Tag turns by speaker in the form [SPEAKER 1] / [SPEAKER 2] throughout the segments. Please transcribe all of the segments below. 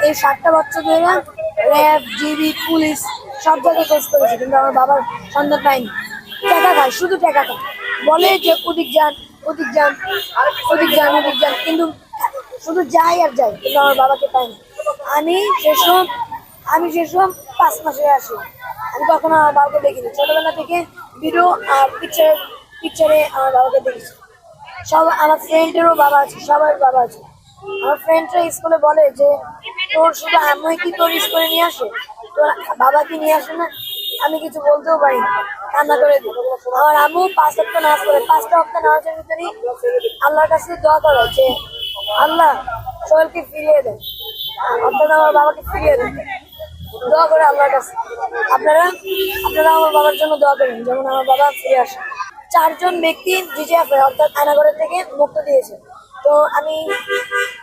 [SPEAKER 1] এই 7টা বছর ধরে র্যাব, জিবি, পুলিশ সব জায়গায় খোঁজ করেছি, কিন্তু আমার বাবার সন্ধান পাইনি। টাকা খায়, শুধু টাকা খায়, বলে যে ওদিক যান, ওদিক যান, ওদিক যান, ওদিক যান, কিন্তু শুধু যাই আর যাই, কিন্তু আমার বাবাকে পাইনি। আমি সেসব আমি সেসব 5 মাসে আসি, আমি কখনো আমার বাবাকে দেখিনি। ছোটবেলা থেকে ভিডিও আর পিকচারে আমার বাবাকে দেখেছি। সব আমার ফ্রেন্ডেরও বাবা আছে, সবার বাবা আছে। আমার ফ্রেন্ডরা স্কুলে বলে যে তোর শুধু আম্মুই কি তোর স্কুলে নিয়ে আসে, তোর বাবা কি নিয়ে আসে না? আমি কিছু বলতেও পারি না, কান্না করে দিই। আমার আম্মু 5 ওয়াক্ত নামাজ পড়ে, 5টা ওয়াক্ত নামাজের ভিতরেই আল্লাহর কাছে দোয়া করে যে আল্লাহ সোহেলকে ফিরিয়ে দেন, অর্থাৎ আমার বাবাকে ফিরিয়ে দেন, দোয়া করে আল্লাহর কাছে। আপনারা আপনারা আমার বাবার জন্য দোয়া করেন যেমন আমার বাবা ফিরে আসে। 4জন ব্যক্তি জিজিএফআই অর্থাৎ আয়নাগরের থেকে মুক্ত দিয়েছে। তো আমি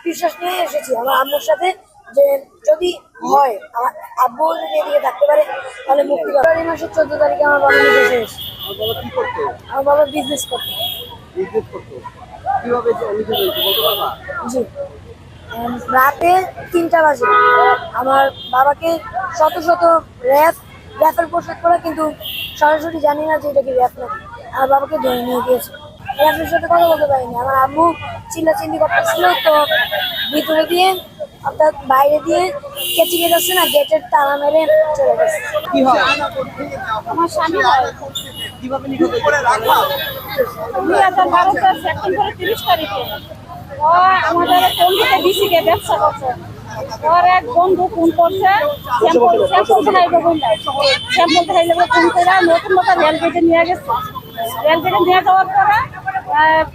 [SPEAKER 1] বিশ্বাস নিয়ে এসেছি আমার আম্মুর সাথে যে যদি হয়, আমার আব্বু যদি এদিকে থাকতে পারে তাহলে মুক্তি পাবে। ফেব্রুয়ারি মাসের 14 তারিখে আমার বাবা নিয়ে এসে এসেছে। আমার বাবা বিজনেস করতো। জি, রাতে 3টা বাজে আমার বাবাকে শত শত র্যাপের পোশাক পরা, কিন্তু সরাসরি জানি না যে এটা কি র্যাপ নাকি, আমার বাবাকে ধরে নিয়ে গিয়েছে। র্যাপের সাথে কথা বলতে পারিনি, আমার আম্মু চিল্লাচিল্লি করতেছিল, তো ভিতরে দিয়ে অর্থাৎ বাইরে দিয়ে কেচি গেট আছে না, গেটের তালা মেরে চলে গেছে।
[SPEAKER 2] আমার স্বামী হয় 2012 সেপ্টেম্বরের 30 তারিখে ও আমাদের টঙ্গীতে ডিসিকে ব্যবসা করছে। ওর এক বন্ধু ফোন করছে, স্যাম্পল খাইবে বললে, স্যাম্পল খাইলে ফোন করে নতুন নতুন রেলগেটে নিয়ে গেছে। রেলগেটে নিয়ে যাওয়ার পরে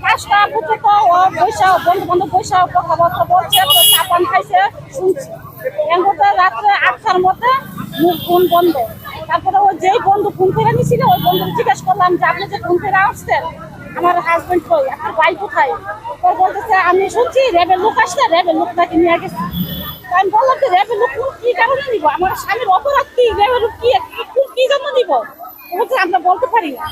[SPEAKER 2] 5টা পর্যন্ত ও পয়সা বন্ধু বান্ধব পয়সা কথাবার্তা বলছে, চাপান খাইছে শুনছি। এর মধ্যে রাত্রে 8টার মধ্যে মুখ ফোন বন্ধ। তারপরে ও যেই বন্ধু ফোন করে নিয়েছিল ওই বন্ধু জিজ্ঞেস করলাম যে আপনি যে ফোন করে আসছেন আমার হাজবেন্ড কই, আপনার ভাই কোথায়? ও বলতেছে আমি শুনছি র্যাবের লোক আসছে, র্যাবের লোক নাকি নিয়ে গেছে। আমি বললাম যে র্যাবের লোক কি কারণে নিব, আমার স্বামীর অপরাধ কি, র্যাবের লোক কি জন্য নিব? ও বলছে আমরা বলতে পারি না।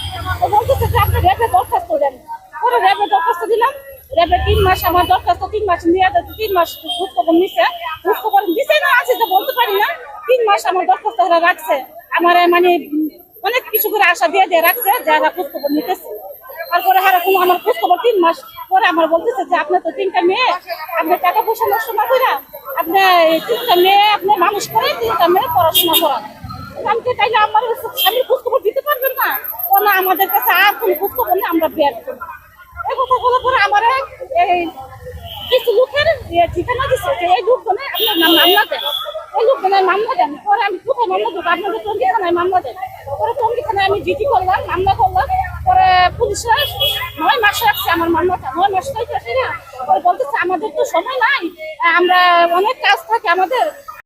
[SPEAKER 2] ও বলতেছে যে আপনি র্যাবের দরখাস্ত দেন। পরে র্যাবের দরখাস্ত দিলাম, র্যাবের 3 মাস আমার দরখাস্ত 3 মাস নিয়ে 3 মাস খোঁজ খবর নিছে, খোঁজ খবর দিছে না আছে যে বলতে পারি না। 3 মাস আমার দরখাস্ত রাখছে, আমার মানে অনেক কিছু করে আশা দিয়ে রাখছে যারা খোঁজ খবর নিতেছে। তারপরে কোনো আমার খোঁজ খবর 3 মাস পরে আমার বলতেছে যে আপনার তো 3টা মেয়ে, আপনার টাকা পয়সা নষ্ট না করে আপনি 3টা মেয়ে আপনি মানুষ করে 3টা মেয়ে পড়াশোনা করান। আমি তো তাইলে আমার স্বামীর খোঁজ খবর দিতে পারবেন না? ও না, আমাদের কাছে আর কোনো খোঁজ খবর নেই, আমরা বিয়ে করি। এই কথা বলার পরে আমার এই কিছু লোকের ঠিকানা দিচ্ছে যে এই লোকজনে আপনার মামলা দেন, এই লোকজনের মামলা দেন। পরে আমি কোথায় মামলা দেবো? আপনাদের টঙ্গী থানায় মামলা দেন। পরে টঙ্গী থানায় আমি জিডি করলাম, মামলা করলাম। পরে পুলিশের 9 মাস রাখছে আমার মামলাটা। 9 মাস রাখছে না, ওই বলতেছে আমাদের তো সময় নাই, আমরা অনেক কাজ থাকে আমাদের,